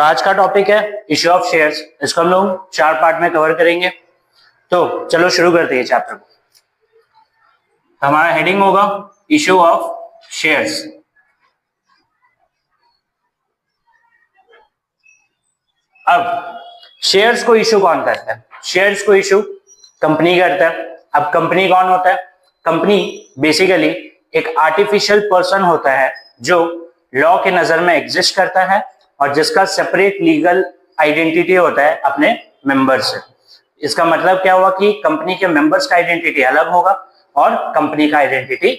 आज का टॉपिक है इश्यू ऑफ शेयर्स। इसको हम लोग 4 पार्ट में कवर करेंगे। तो चलो शुरू करते हैं चैप्टर को। हमारा हेडिंग होगा इश्यू ऑफ शेयर्स। अब शेयर्स को इश्यू कौन करता है? शेयर्स को इश्यू कंपनी करता है। अब कंपनी कौन होता है? कंपनी बेसिकली एक आर्टिफिशियल पर्सन होता है जो लॉ के नजर में एग्जिस्ट करता है और जिसका सेपरेट लीगल आइडेंटिटी होता है अपने मेंबर से। इसका मतलब क्या हुआ कि कंपनी के मेंबर्स का आइडेंटिटी अलग होगा और कंपनी का आइडेंटिटी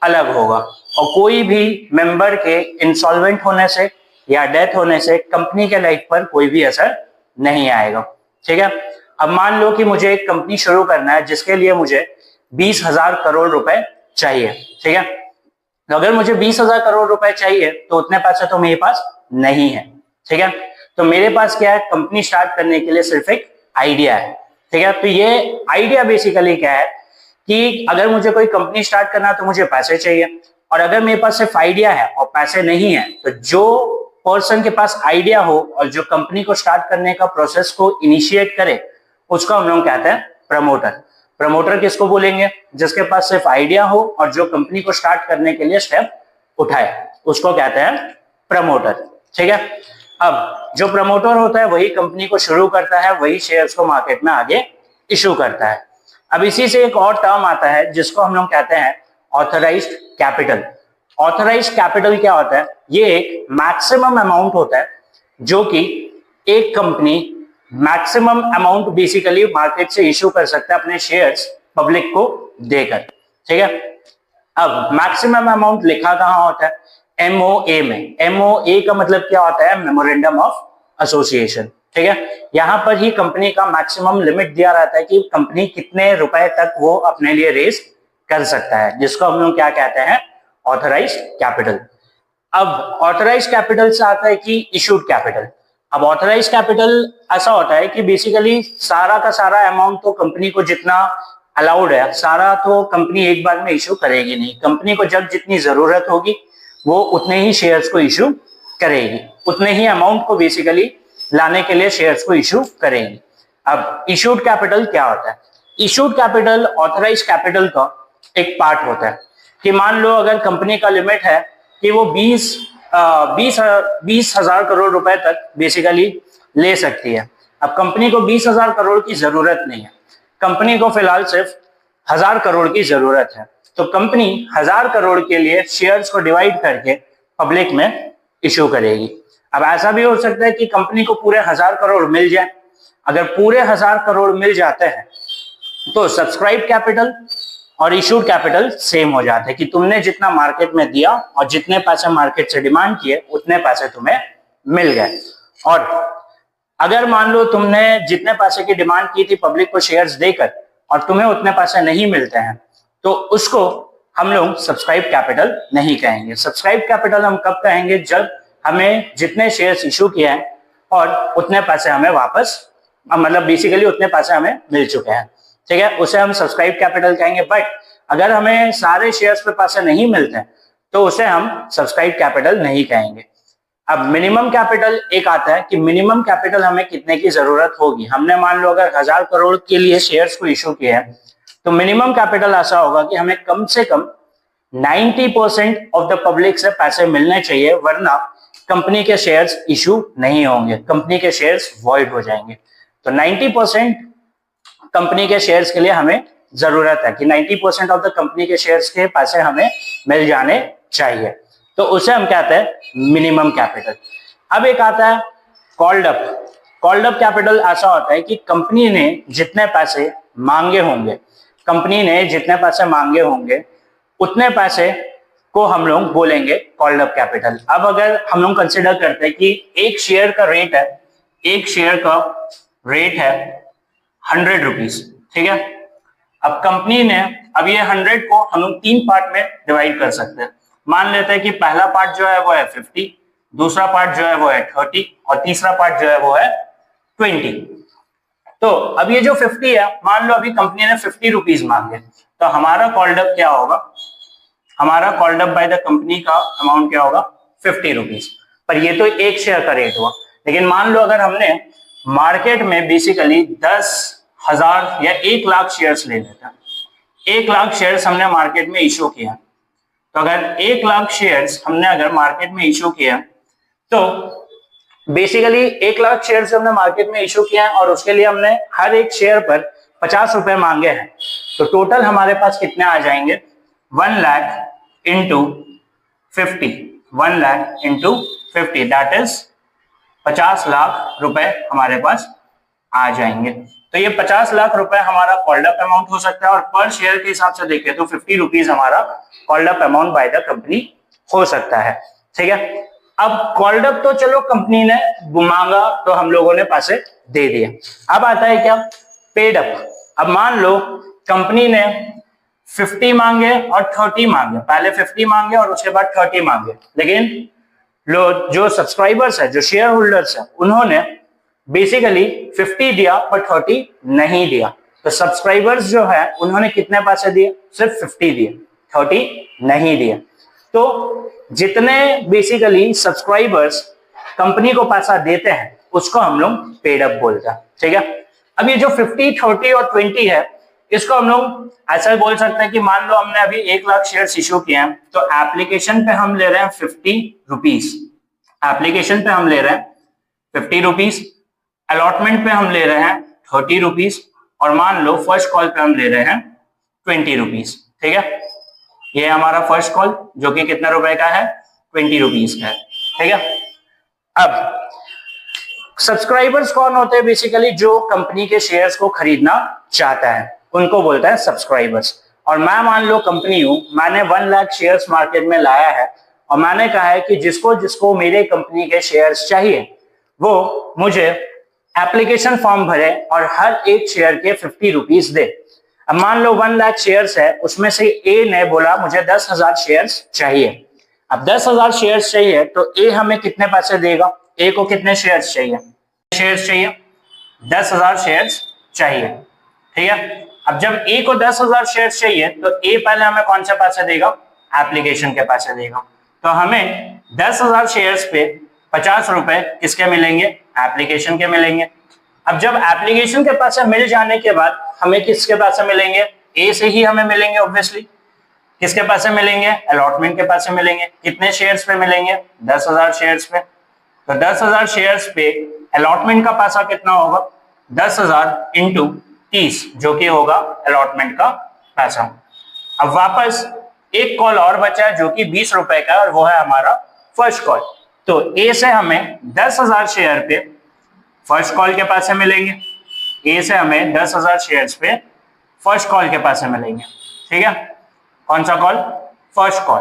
अलग होगा, और कोई भी मेंबर के इंसॉल्वेंट होने से या डेथ होने से कंपनी के लाइफ पर कोई भी असर नहीं आएगा। ठीक है। अब मान लो कि मुझे एक कंपनी शुरू करना है जिसके लिए मुझे 20,000 करोड़ रुपए चाहिए। ठीक है। तो अगर मुझे 20,000 करोड़ रुपए चाहिए तो उतने पैसे तो मेरे पास नहीं है। ठीक है। तो मेरे पास क्या है? कंपनी स्टार्ट करने के लिए सिर्फ एक आइडिया है। ठीक है। तो ये आइडिया बेसिकली क्या है कि अगर मुझे कोई कंपनी स्टार्ट करना है तो मुझे पैसे चाहिए, और अगर मेरे पास सिर्फ आइडिया है और पैसे नहीं है तो जो पर्सन के पास आइडिया हो और जो कंपनी को स्टार्ट करने का प्रोसेस को इनिशिएट करे उसको हम लोग कहते हैं प्रमोटर। प्रमोटर किसको बोलेंगे? जिसके पास सिर्फ आइडिया हो और जो कंपनी को स्टार्ट करने के लिए स्टेप उठाए उसको कहते हैं प्रमोटर। ठीक है। अब जो प्रमोटर होता है वही कंपनी को शुरू करता है, वही शेयर्स को मार्केट में आगे इशू करता है। अब इसी से एक और टर्म आता है जिसको हम लोग कहते हैं ऑथराइज्ड कैपिटल। ऑथराइज्ड कैपिटल क्या होता है? ये एक मैक्सिमम अमाउंट होता है जो कि एक company maximum amount basically market से इशू कर सकता है अपने शेयर्स पब्लिक को देकर। ठीक है। अब मैक्सिमम अमाउंट लिखा कहां होता है? MOA में। MOA का मतलब क्या होता है? Memorandum of association. ठीक है। यहां पर ही कंपनी का मैक्सिमम लिमिट दिया रहता है कि कंपनी कितने रुपए तक वो अपने लिए रेज कर सकता है, जिसको हम लोग क्या कहते हैं? Authorised capital. अब ऑथराइज्ड कैपिटल से आता है कि इशूड कैपिटल। अब ऑथराइज्ड कैपिटल ऐसा होता है कि बेसिकली सारा का सारा अमाउंट तो कंपनी को जितना अलाउड है सारा तो कंपनी एक बार में इशू करेगी नहीं। कंपनी को जब जितनी जरूरत होगी वो उतने ही शेयर्स को इशू करेगी, उतने ही अमाउंट को बेसिकली लाने के लिए शेयर्स को इशू करेगी। अब इशूड कैपिटल क्या होता है? इशूड कैपिटल ऑथराइज्ड कैपिटल का एक पार्ट होता है कि मान लो अगर कंपनी का लिमिट है कि वो 20,000 करोड़ रुपए तक बेसिकली ले सकती है। अब कंपनी को 20,000 करोड़ की जरूरत नहीं है, कंपनी को फिलहाल सिर्फ 1,000 करोड़ की जरूरत है। तो कंपनी 1,000 करोड़ के लिए शेयर्स को डिवाइड करके पब्लिक में इशू करेगी। अब ऐसा भी हो सकता है कि कंपनी को पूरे 1,000 करोड़ मिल जाए। अगर पूरे 1,000 करोड़ मिल जाते हैं तो सब्सक्राइब कैपिटल और इशूड कैपिटल सेम हो जाते हैं कि तुमने जितना मार्केट में दिया और जितने पैसे मार्केट से डिमांड किए उतने पैसे तुम्हें मिल गए। और अगर मान लो तुमने जितने पैसे की डिमांड की थी पब्लिक को शेयर्स देकर और तुम्हें उतने पैसे नहीं मिलते हैं तो उसको हम लोग सब्सक्राइब कैपिटल नहीं कहेंगे। सब्सक्राइब कैपिटल हम कब कहेंगे? जब हमें जितने शेयर्स इशू किए हैं और उतने पैसे हमें वापस, मतलब बेसिकली उतने पैसे हमें मिल चुके हैं। ठीक है। उसे हम सब्सक्राइब कैपिटल कहेंगे। बट अगर हमें सारे शेयर्स पे पैसे नहीं मिलते तो उसे हम सब्सक्राइब कैपिटल नहीं कहेंगे। अब मिनिमम कैपिटल एक आता है कि मिनिमम कैपिटल हमें कितने की जरूरत होगी। हमने मान लो अगर 1,000 करोड़ के लिए शेयर्स को इशू किया है तो मिनिमम कैपिटल ऐसा होगा कि हमें कम से कम 90% ऑफ द पब्लिक से पैसे मिलने चाहिए, वरना कंपनी के शेयर्स इशू नहीं होंगे, कंपनी के शेयर्स वॉइड हो जाएंगे। तो 90% कंपनी के शेयर्स के लिए हमें जरूरत है कि 90% ऑफ द कंपनी के शेयर्स के पैसे हमें मिल जाने चाहिए। तो उसे हम कहते हैं मिनिमम कैपिटल। अब एक आता है called up. Called up capital ऐसा होता है कि कंपनी ने जितने पैसे मांगे होंगे, कंपनी ने जितने पैसे मांगे होंगे उतने पैसे को हम लोग बोलेंगे कॉल्ड अप कैपिटल। अब अगर हम लोग कंसिडर करते हैं कि एक शेयर का रेट है, एक शेयर का रेट है 100 रुपीज। ठीक है। अब कंपनी ने, अब ये 100 को हम लोग 3 पार्ट में डिवाइड कर सकते हैं। मान लेते हैं कि पहला पार्ट जो है वो है 50, दूसरा पार्ट जो है वो है 30 और तीसरा पार्ट जो है वो है 20। तो अब ये जो 50 है, मान लो अभी कंपनी ने 50 रुपीज मांगे तो हमारा कॉल्ड अप क्या होगा? हमारा called up by the company का अमाउंट क्या होगा? 50 रुपीज। पर ये तो एक शेयर का रेट हुआ। लेकिन मान लो अगर हमने मार्केट में बेसिकली 10,000 या 1 लाख शेयर्स ले लेते हैं, 1 लाख शेयर्स हमने मार्केट में इशू किया, तो अगर 1 लाख शेयर्स हमने अगर मार्केट में इशू किया तो बेसिकली 1 लाख शेयर्स हमने मार्केट में इशू किया और उसके लिए हमने हर एक शेयर पर 50 रुपए मांगे हैं, तो टोटल हमारे पास कितने आ जाएंगे 1 lakh into 50, 1 lakh into 50 that is 50 lakh रुपए हमारे पास आ जाएंगे। तो ये 50 लाख रुपए हमारा कॉल्ड अप अमाउंट हो सकता है और पर शेयर के हिसाब से देखें तो 50 रुपीज हमारा called up amount by the company हो सकता है। ठीक है, अब कॉल्ड अप तो चलो कंपनी ने मांगा तो हम लोगों ने पैसे दे दिए। अब आता है क्या पेड अप। अब मान लो कंपनी ने 50 मांगे और 30 मांगे, पहले 50 मांगे और उसके बाद 30 मांगे, लेकिन लोग जो सब्सक्राइबर्स है, जो शेयर होल्डर्स है, उन्होंने बेसिकली 50 दिया पर 30 नहीं दिया। तो सब्सक्राइबर्स जो है उन्होंने कितने पैसे दिए, सिर्फ 50 दिए, 30 नहीं दिए। तो जितने बेसिकली सब्सक्राइबर्स कंपनी को पैसा देते हैं उसको हम लोग पेड अप बोलते हैं। ठीक है, अब ये जो 50, 30 और 20 है, इसको हम लोग ऐसा बोल सकते हैं कि मान लो हमने अभी 1 लाख शेयर्स इशू किए हैं, तो एप्लीकेशन पे हम ले रहे हैं 50 रुपीज, एप्लीकेशन पे हम ले रहे हैं 50 रुपीज, अलॉटमेंट पे हम ले रहे हैं 30 रुपीज और मान लो फर्स्ट कॉल पे हम ले रहे हैं 20 रुपीज। ठीक है, ये हमारा फर्स्ट कॉल जो कि कितने रुपए का है, 20 रुपीज का है। ठीक है, अब सब्सक्राइबर्स कौन होते हैं, बेसिकली जो कंपनी के शेयर्स को खरीदना चाहता है उनको बोलता है सब्सक्राइबर्स। और मैं मान लो कंपनी हूं, मैंने 1 लाख शेयर्स मार्केट में लाया है और मैंने कहा है कि जिसको जिसको मेरे कंपनी के शेयर्स चाहिए वो मुझे एप्लीकेशन फॉर्म भरे और हर एक शेयर के 50 रुपीज दे। अब मान लो 1 लाख शेयर्स है, उसमें से ए ने बोला मुझे 10,000 शेयर्स चाहिए। अब 10,000 शेयर्स चाहिए तो ए हमें कितने पैसे देगा, ए को कितने शेयर्स चाहिए, 10,000 शेयर्स चाहिए। ठीक है, अब जब ए को 10,000 शेयर्स चाहिए तो ए पहले हमें कौन से पैसे देगा, एप्लीकेशन के पैसे देगा। तो हमें 10,000 शेयर्स पे 50 रुपए किसके मिलेंगे, एप्लीकेशन के मिलेंगे। अब जब एप्लीकेशन के पैसे मिल जाने के बाद हमें किसके पैसे मिलेंगे, ए से ही हमें मिलेंगे ऑब्वियसली। किसके पैसे मिलेंगे, अलॉटमेंट के पैसे मिलेंगे। कितने शेयर्स पे मिलेंगे, 10,000 शेयर्स पे। तो 10,000 शेयर्स पे अलॉटमेंट का पैसा कितना होगा, 10,000 इंटू 30 जो कि होगा अलॉटमेंट का पैसा। अब वापस एक कॉल और बचा है जो कि 20 रुपए का और वो है हमारा फर्स्ट कॉल। तो ए से हमें 10,000 शेयर पे फर्स्ट कॉल के पैसे मिलेंगे, ए से हमें 10,000 शेयर्स पे फर्स्ट कॉल के पैसे मिलेंगे। ठीक है, कौन सा कॉल, फर्स्ट कॉल।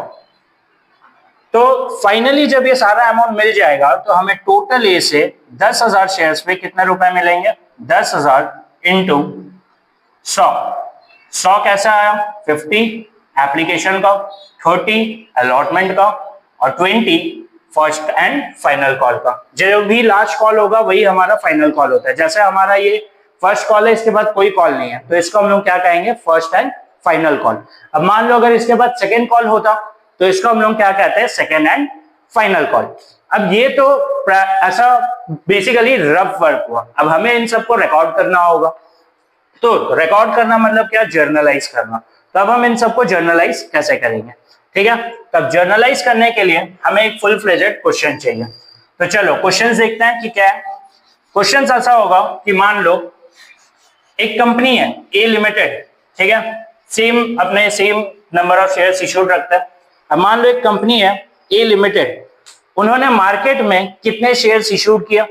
तो फाइनली जब ये सारा अमाउंट मिल जाएगा तो हमें टोटल ए से 10,000 शेयर्स पे कितने रुपए मिलेंगे, 10,000 इंटू 100 कैसा आया, 50 एप्लीकेशन का, 30 अलॉटमेंट का और 20 फर्स्ट एंड फाइनल कॉल का। जो भी लास्ट कॉल होगा वही हमारा फाइनल कॉल होता है। जैसे हमारा ये फर्स्ट कॉल है, इसके बाद कोई कॉल नहीं है, तो इसको हम लोग क्या कहेंगे, फर्स्ट एंड फाइनल कॉल। अब मान लो अगर इसके बाद सेकेंड कॉल होता तो इसको हम लोग क्या कहते हैं, सेकेंड एंड फाइनल कॉल। अब ये तो ऐसा बेसिकली रफ वर्क हुआ। अब हमें इन सबको रिकॉर्ड करना होगा। तो रिकॉर्ड करना मतलब क्या, जर्नलाइज करना। तो अब हम इन सबको जर्नलाइज कैसे करेंगे, ठीक है। तब जर्नलाइज करने के लिए हमें एक फुल फ्लेजेड क्वेश्चन चाहिए। तो चलो क्वेश्चन देखते हैं कि क्या है। क्वेश्चन ऐसा होगा कि मान लो एक कंपनी है ए लिमिटेड, ठीक है, same number of shares issued रखता है। अब मान लो एक कंपनी है ए लिमिटेड, उन्होंने मार्केट में कितने शेयर्स इशू किया,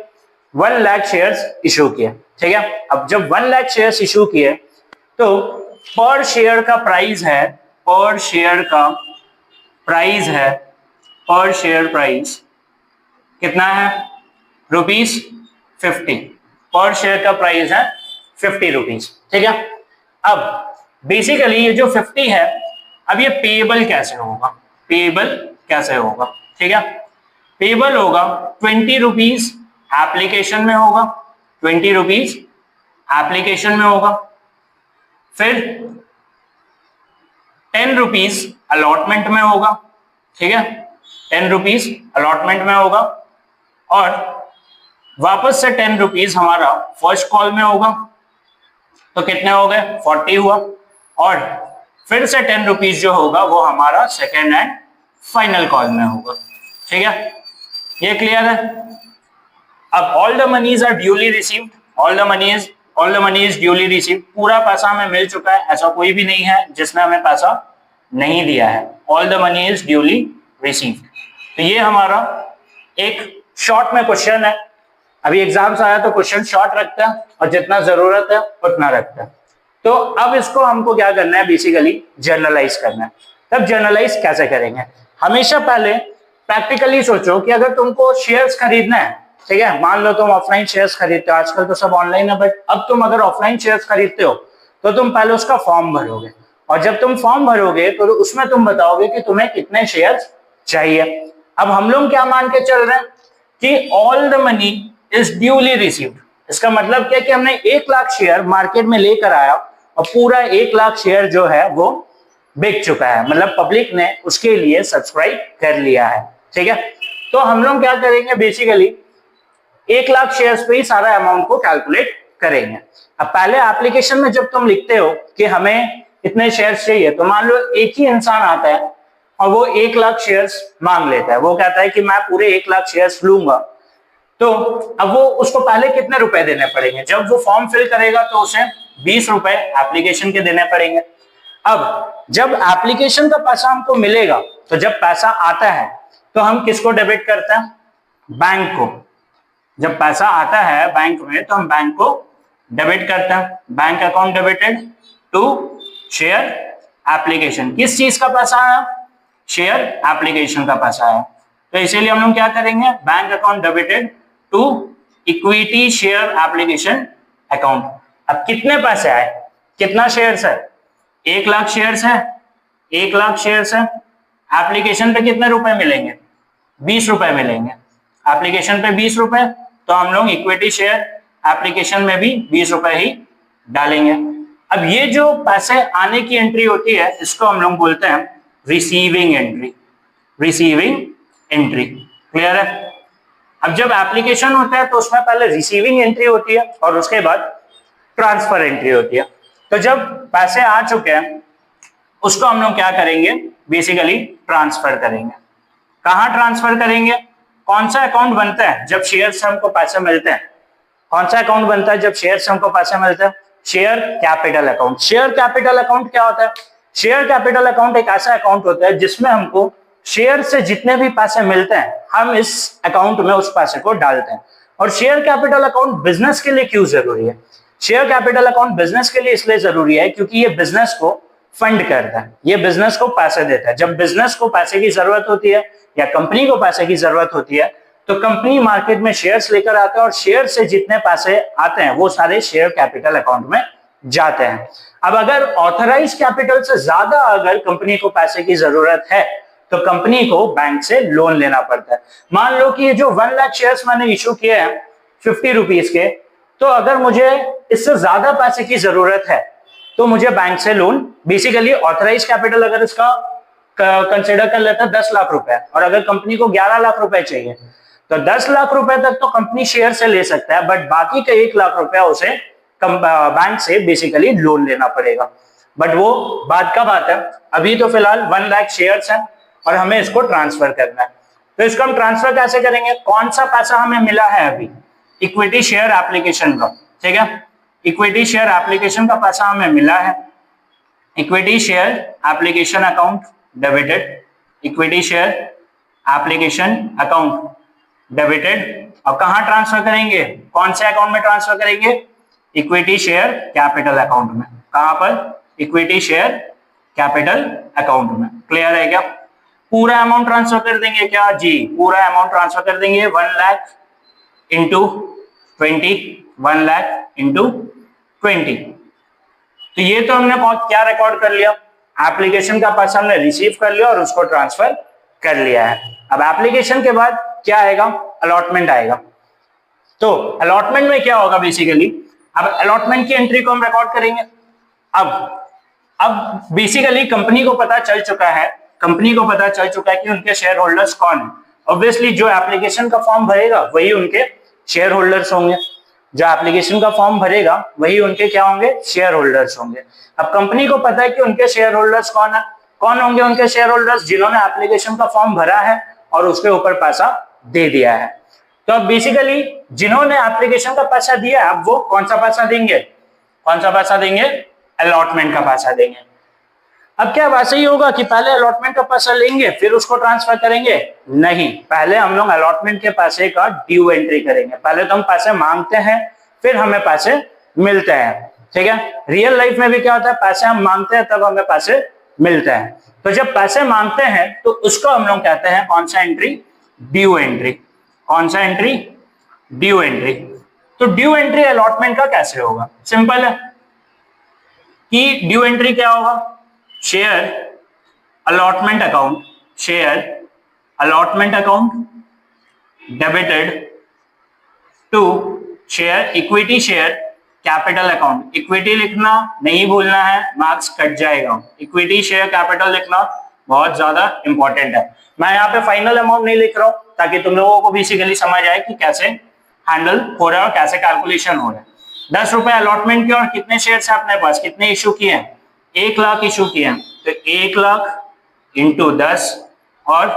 1 लाख शेयर्स इशू किए, ठीक है। अब जब 1 लाख शेयर्स इशू किए तो पर शेयर का प्राइस है, पर शेयर प्राइस कितना है, ₹50। पर शेयर का प्राइस है 50 रुपीज, ठीक है। अब बेसिकली ये जो 50 है, अब ये पेएबल कैसे होगा, ठीक है। पेएबल होगा 20 रुपीज एप्लीकेशन में होगा, 20 रुपीज एप्लीकेशन में होगा, फिर 10 रुपीज अलॉटमेंट में होगा, ठीक है, 10 रुपीज अलॉटमेंट में होगा और वापस से 10 रुपीज हमारा फर्स्ट कॉल में होगा, तो कितने हो गए 40 हुआ, और फिर से 10 रुपीज जो होगा वो हमारा सेकेंड एंड फाइनल कॉल में होगा। ठीक है, ये क्लियर है। अब all the monies are duly received, all the money is duly received, पूरा पैसा हमें मिल चुका है, ऐसा कोई भी नहीं है जिसने हमें पैसा नहीं दिया है। All the money is duly received. तो ये हमारा एक शॉर्ट में क्वेश्चन है। अभी एग्जाम्स आया तो क्वेश्चन शॉर्ट रखता है और जितना जरूरत है उतना रखता है। तो अब इसको हमको क्या करना है, बेसिकली जनरलाइज करना है। तब जनरलाइज कैसे करेंगे, हमेशा पहले प्रैक्टिकली सोचो कि अगर तुमको शेयर्स खरीदना है, ठीक है, मान लो तुम ऑफलाइन शेयर्स खरीदते हो, आजकल तो सब ऑनलाइन है, बट अब तुम अगर ऑफलाइन शेयर्स खरीदते हो तो तुम पहले उसका फॉर्म भरोगे, और जब तुम फॉर्म भरोगे तो उसमें तुम बताओगे कि तुम्हें कितने शेयर्स चाहिए। अब हम लोग क्या मान के चल रहे हैं कि all the money is duly received. इसका मतलब क्या है कि हमने 1 लाख शेयर मार्केट में लेकर आया और पूरा 1 लाख शेयर जो है वो बिक चुका है, मतलब पब्लिक ने उसके लिए सब्सक्राइब कर लिया है। ठीक है, तो हम लोग क्या करेंगे, बेसिकली 1 लाख शेयर्स पे ही सारा अमाउंट को कैलकुलेट करेंगे। अब पहले एप्लीकेशन में जब तुम लिखते हो कि हमें इतने शेयर्स चाहिए, तो मान लो एक ही इंसान आता है और वो 1 लाख शेयर्स मांग लेता है, वो कहता है कि मैं पूरे 1 लाख शेयर्स लूंगा। तो अब वो उसको पहले कितने रुपए देने पड़ेंगे, जब वो फॉर्म फिल करेगा तो उसे 20 रुपए एप्लीकेशन के देने पड़ेंगे। अब जब एप्लीकेशन का पैसा हमको मिलेगा, तो जब पैसा आता है तो हम किसको डेबिट करते हैं, बैंक को। जब पैसा आता है बैंक में तो हम बैंक को डेबिट करते हैं, bank account debited to share application. किस चीज का पैसा आया, शेयर एप्लीकेशन का पैसा आया, तो इसीलिए हम लोग क्या करेंगे, bank account debited to equity share application account. अब कितने पैसे आए, कितना शेयर्स है, 1 लाख शेयर्स है, 1 लाख शेयर्स है, एप्लीकेशन पे कितने रुपए मिलेंगे, 20 रुपए मिलेंगे, एप्लीकेशन पे 20 रुपए, तो हम लोग इक्विटी शेयर एप्लीकेशन में भी 20 रुपए ही डालेंगे। अब ये जो पैसे आने की एंट्री होती है, इसको हम लोग बोलते हैं receiving entry, receiving entry. Clear है। अब जब एप्लीकेशन होता है तो उसमें पहले रिसीविंग एंट्री होती है और उसके बाद ट्रांसफर एंट्री होती है। तो जब पैसे आ चुके हैं उसको हम लोग क्या करेंगे, बेसिकली ट्रांसफर करेंगे। कहां ट्रांसफर करेंगे, कौन सा अकाउंट बनता है जब शेयर से हमको पैसे मिलते हैं, कौन सा अकाउंट बनता है जब शेयर से हमको पैसे मिलते हैं, share capital account. Share capital account क्या होता है, शेयर कैपिटल अकाउंट एक ऐसा अकाउंट होता है जिसमें हमको शेयर से जितने भी पैसे मिलते हैं हम इस अकाउंट में उस पैसे को डालते हैं। और शेयर कैपिटल अकाउंट बिजनेस के लिए क्यों जरूरी है, शेयर कैपिटल अकाउंट बिजनेस के लिए इसलिए जरूरी है क्योंकि ये बिजनेस को फंड करता है, ये बिजनेस को पैसे देता है। जब बिजनेस को पैसे की जरूरत होती है या कंपनी को पैसे की जरूरत होती है तो कंपनी मार्केट में शेयर्स लेकर आता है और शेयर से जितने पैसे आते हैं वो सारे शेयर कैपिटल अकाउंट में जाते हैं। अब अगर ऑथराइज कैपिटल से ज्यादा अगर कंपनी को पैसे की जरूरत है तो कंपनी को बैंक से लोन लेना पड़ता है। मान लो कि ये जो 1 लाख शेयर्स मैंने इशू किए हैं 50 रुपीज के, तो अगर मुझे इससे ज्यादा पैसे की जरूरत है तो मुझे बैंक से लोन, बेसिकली ऑथराइज कैपिटल अगर इसका कंसिडर कर लेता है 10 लाख रुपए, और अगर कंपनी को 11 लाख रुपए चाहिए तो 10 लाख रुपए तक तो कंपनी शेयर से ले सकता है, बट बाकी का 1 लाख रुपया उसे बैंक से बेसिकली लोन लेना पड़ेगा। बट वो बात का बात है, अभी तो फिलहाल 1 लाख शेयर्स हैं और हमें इसको ट्रांसफर करना है। तो इसको हम ट्रांसफर कैसे करेंगे, कौन सा पैसा हमें मिला है अभी, इक्विटी शेयर एप्लीकेशन का, ठीक है, इक्विटी शेयर एप्लीकेशन का पैसा हमें मिला है, equity share application account debited, equity share application account debited. और कहां ट्रांसफर करेंगे, कौन से अकाउंट में ट्रांसफर करेंगे, इक्विटी शेयर कैपिटल अकाउंट में। कहां पर, इक्विटी शेयर कैपिटल अकाउंट में। क्लियर है क्या, पूरा अमाउंट ट्रांसफर कर देंगे क्या, जी पूरा अमाउंट ट्रांसफर कर देंगे, 1 लाख इंटू 20, 1 लाख इंटू 20। तो ये तो हमने क्या रिकॉर्ड कर लिया, एप्लीकेशन का पैसा हमने रिसीव कर लिया और उसको ट्रांसफर कर लिया है। अब एप्लीकेशन के बाद क्या आएगा, अलॉटमेंट आएगा। तो अलॉटमेंट में क्या होगा, बेसिकली अब अलॉटमेंट की एंट्री को हम रिकॉर्ड करेंगे। अब बेसिकली कंपनी को पता चल चुका है, कंपनी को पता चल चुका है कि उनके शेयर होल्डर्स कौन है। ऑब्वियसली जो एप्लीकेशन का फॉर्म भरेगा वही उनके शेयर होल्डर्स होंगे। जो एप्लीकेशन का फॉर्म भरेगा वही उनके क्या होंगे, शेयर होल्डर्स होंगे। अब कंपनी को पता है कि उनके शेयर होल्डर्स कौन है, कौन होंगे उनके शेयर होल्डर्स, जिन्होंने एप्लीकेशन का फॉर्म भरा है और उसके ऊपर पैसा दे दिया है। तो अब बेसिकली जिन्होंने एप्लीकेशन का पैसा दिया, अब वो कौन सा पैसा देंगे, कौन सा पैसा देंगे, अलॉटमेंट का पैसा देंगे। अब क्या वैसे ही होगा कि पहले अलॉटमेंट का पैसा लेंगे फिर उसको ट्रांसफर करेंगे, नहीं, पहले हम लोग अलॉटमेंट के पैसे का ड्यू एंट्री करेंगे। पहले तो हम पैसे मांगते हैं फिर हमें पैसे मिलते हैं, ठीक है। रियल लाइफ में भी क्या होता है, पैसे हम मांगते हैं तब हमें पैसे मिलते हैं। तो जब पैसे मांगते हैं तो उसको हम लोग कहते हैं कौन सा एंट्री, ड्यू एंट्री। कौन सा एंट्री, ड्यू एंट्री। तो ड्यू एंट्री अलॉटमेंट का कैसे होगा, सिंपल है कि ड्यू एंट्री क्या होगा, share allotment account, share allotment account debited to share equity share capital account. Equity लिखना नहीं भूलना है, मार्क्स कट जाएगा। इक्विटी शेयर कैपिटल लिखना बहुत ज्यादा इंपॉर्टेंट है। मैं यहाँ पे फाइनल अमाउंट नहीं लिख रहा हूं ताकि तुम लोगों को बेसिकली समझ आए कि कैसे हैंडल हो रहा है और कैसे कैलकुलेशन हो रहा है। 10 रुपए अलॉटमेंट के और कितने शेयर है अपने पास, कितने इशू किए हैं, 1 लाख इशू किए हैं। तो 1 लाख इंटू 10 और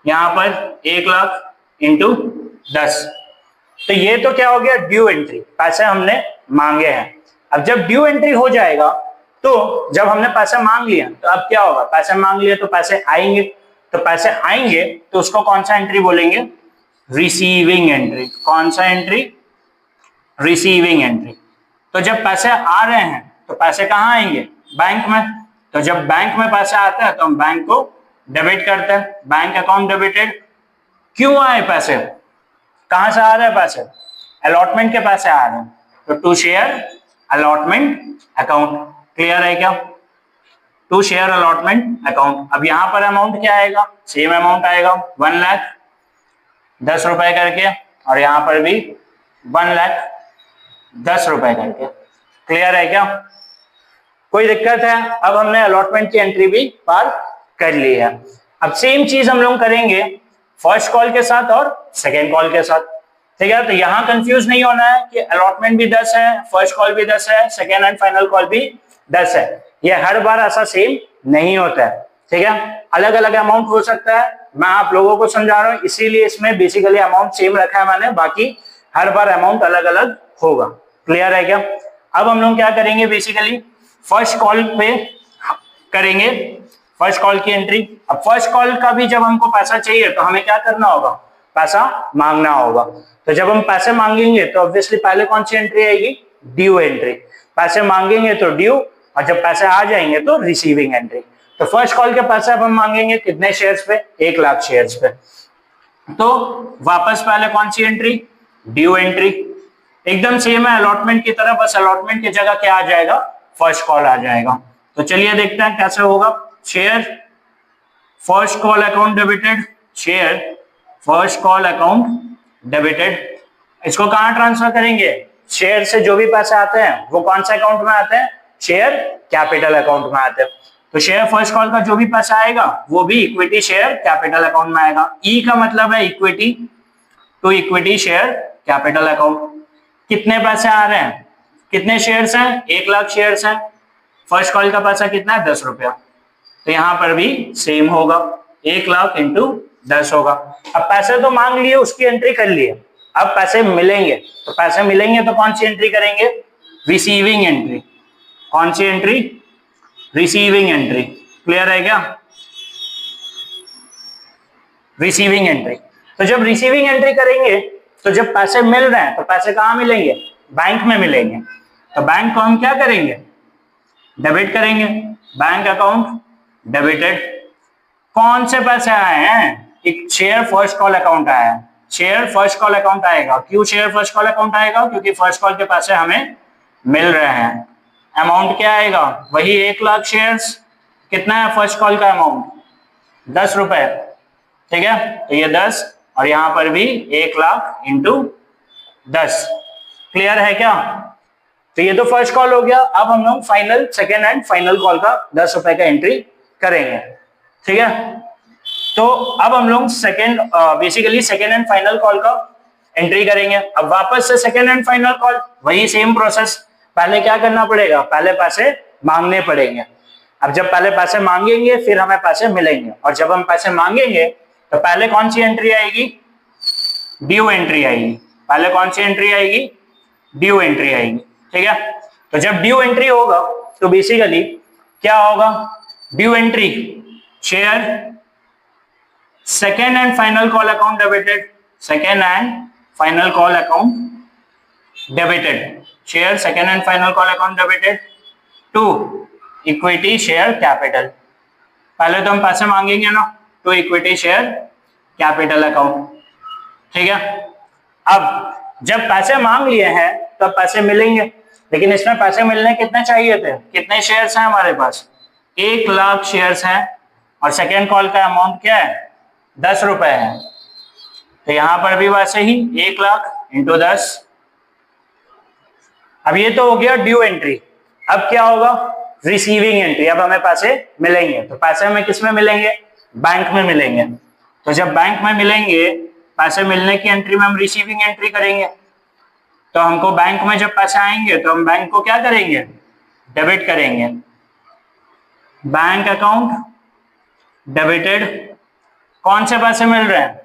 यहाँ पर 1 लाख इंटू 10। तो ये तो क्या हो गया, ड्यू एंट्री, पैसे हमने मांगे हैं। अब जब ड्यू एंट्री हो जाएगा तो जब हमने पैसे मांग लिया तो अब क्या होगा, पैसे मांग लिए तो पैसे आएंगे, तो पैसे आएंगे तो उसको कौन सा एंट्री बोलेंगे, रिसीविंग एंट्री। कौन सा एंट्री, रिसीविंग एंट्री। तो जब पैसे आ रहे हैं तो पैसे कहाँ आएंगे, बैंक में। तो जब बैंक में पैसे आते हैं तो हम बैंक को डेबिट करते हैं, बैंक अकाउंट डेबिटेड। क्यों आए पैसे, कहां से आ रहे हैं पैसे, अलॉटमेंट के पैसे आ रहे हैं, तो to share allotment account. Clear है क्या, टू शेयर अलॉटमेंट अकाउंट। अब यहां पर अमाउंट क्या आएगा, सेम अमाउंट आएगा 1 लाख 10 रुपए करके, और यहां पर भी 1 लाख 10 रुपए करके। क्लियर है क्या, कोई दिक्कत है। अब हमने अलॉटमेंट की एंट्री भी पार कर ली है। अब सेम चीज हम लोग करेंगे फर्स्ट कॉल के साथ और सेकेंड कॉल के साथ, ठीक है। तो यहां कंफ्यूज नहीं होना है कि अलॉटमेंट भी 10 है, फर्स्ट कॉल भी 10 है, सेकेंड एंड फाइनल कॉल भी 10 है। ये हर बार ऐसा सेम नहीं होता है, ठीक है। अलग अलग अमाउंट हो सकता है, मैं आप लोगों को समझा रहा हूं इसीलिए इसमें बेसिकली अमाउंट सेम रखा है मैंने, बाकी हर बार अमाउंट अलग अलग होगा। क्लियर है क्या। अब हम लोग क्या करेंगे, बेसिकली फर्स्ट कॉल पे करेंगे फर्स्ट कॉल की एंट्री। अब फर्स्ट कॉल का भी जब हमको पैसा चाहिए तो हमें क्या करना होगा, पैसा मांगना होगा। तो जब हम पैसे मांगेंगे तो ऑब्वियसली पहले कौन सी एंट्री आएगी, ड्यू एंट्री। पैसे मांगेंगे तो ड्यू, और जब पैसे आ जाएंगे तो रिसीविंग एंट्री। तो फर्स्ट कॉल के पैसे अब हम मांगेंगे कितने शेयर्स पे, 1 लाख शेयर्स पे। तो वापस पहले कौन सी एंट्री, ड्यू एंट्री। एकदम सेम है अलॉटमेंट की तरह, बस अलॉटमेंट की जगह क्या आ जाएगा, फर्स्ट कॉल आ जाएगा। तो चलिए देखते हैं कैसे होगा। Share first call account debited, share first call account debited. इसको कहां ट्रांसफर करेंगे, शेयर से जो भी पैसे आते हैं वो कौन से अकाउंट में आते हैं, शेयर कैपिटल अकाउंट में आते हैं। तो शेयर फर्स्ट कॉल का जो भी पैसा आएगा वो भी इक्विटी शेयर कैपिटल अकाउंट में आएगा। ई का मतलब है इक्विटी, तो इक्विटी शेयर कैपिटल अकाउंट। कितने पैसे आ रहे हैं, कितने शेयर्स हैं, 1 लाख शेयर्स हैं। फर्स्ट कॉल का पैसा कितना है, 10 रुपया। तो यहां पर भी सेम होगा, 1 लाख इंटू 10 होगा। अब पैसे तो मांग लिए, उसकी एंट्री कर लिए, अब पैसे मिलेंगे। तो पैसे मिलेंगे तो कौन सी एंट्री करेंगे, रिसीविंग एंट्री। कौन सी एंट्री, रिसीविंग एंट्री। क्लियर है क्या, रिसीविंग एंट्री। तो जब रिसीविंग एंट्री करेंगे तो जब पैसे मिल रहे हैं तो पैसे कहां मिलेंगे, बैंक में मिलेंगे। तो बैंक को हम क्या करेंगे, डेबिट करेंगे, बैंक अकाउंट डेबिटेड। कौन से पैसे आए हैं, एक शेयर फर्स्ट कॉल अकाउंट आया है, शेयर फर्स्ट कॉल अकाउंट आएगा। क्यों शेयर फर्स्ट कॉल अकाउंट आएगा, क्योंकि फर्स्ट कॉल के पैसे हमें मिल रहे हैं। अमाउंट क्या आएगा, वही 1 लाख शेयर्स। कितना है फर्स्ट कॉल का अमाउंट, 10 रुपए, ठीक है। तो ये 10 और यहां पर भी 1 लाख इंटू 10। क्लियर है क्या। तो ये तो फर्स्ट कॉल हो गया। अब हम लोग final second and final call का 10 रुपए का एंट्री करेंगे, ठीक है। तो अब हम लोग second basically second and final call का एंट्री करेंगे। अब वापस से सेकेंड एंड फाइनल कॉल, वही सेम प्रोसेस। पहले क्या करना पड़ेगा, पहले पैसे मांगने पड़ेंगे। अब जब पहले पैसे मांगेंगे फिर हमें पैसे मिलेंगे, और जब हम पैसे मांगेंगे तो पहले कौन सी एंट्री आएगी, ड्यू एंट्री आएगी। पहले कौन सी एंट्री आएगी, ड्यू एंट्री आएगी, ठीक है। तो जब ड्यू एंट्री होगा तो बेसिकली क्या होगा, due entry share second and final call account debited, second and final call account debited, share second and final call account debited to equity share capital. पहले तो हम पैसे मांगेंगे ना, to equity share capital account, ठीक है। अब जब पैसे मांग लिए हैं तो पैसे मिलेंगे, लेकिन इसमें पैसे मिलने कितने चाहिए थे, कितने शेयर्स हैं हमारे पास, 1 लाख शेयर्स हैं, और सेकेंड कॉल का अमाउंट क्या है, 10 रुपए है। तो यहां पर भी वैसे ही 1 लाख इंटू 10। अब ये तो हो गया ड्यू एंट्री। अब क्या होगा, रिसीविंग एंट्री। अब हमें पैसे मिलेंगे, तो पैसे हमें किस में मिलेंगे, बैंक में मिलेंगे। तो जब बैंक में मिलेंगे, पैसे मिलने की एंट्री में हम रिसीविंग एंट्री करेंगे। तो हमको बैंक में जब पैसे आएंगे तो हम बैंक को क्या करेंगे, डेबिट करेंगे। बैंक अकाउंट डेबिटेड, कौन से पैसे मिल रहे हैं,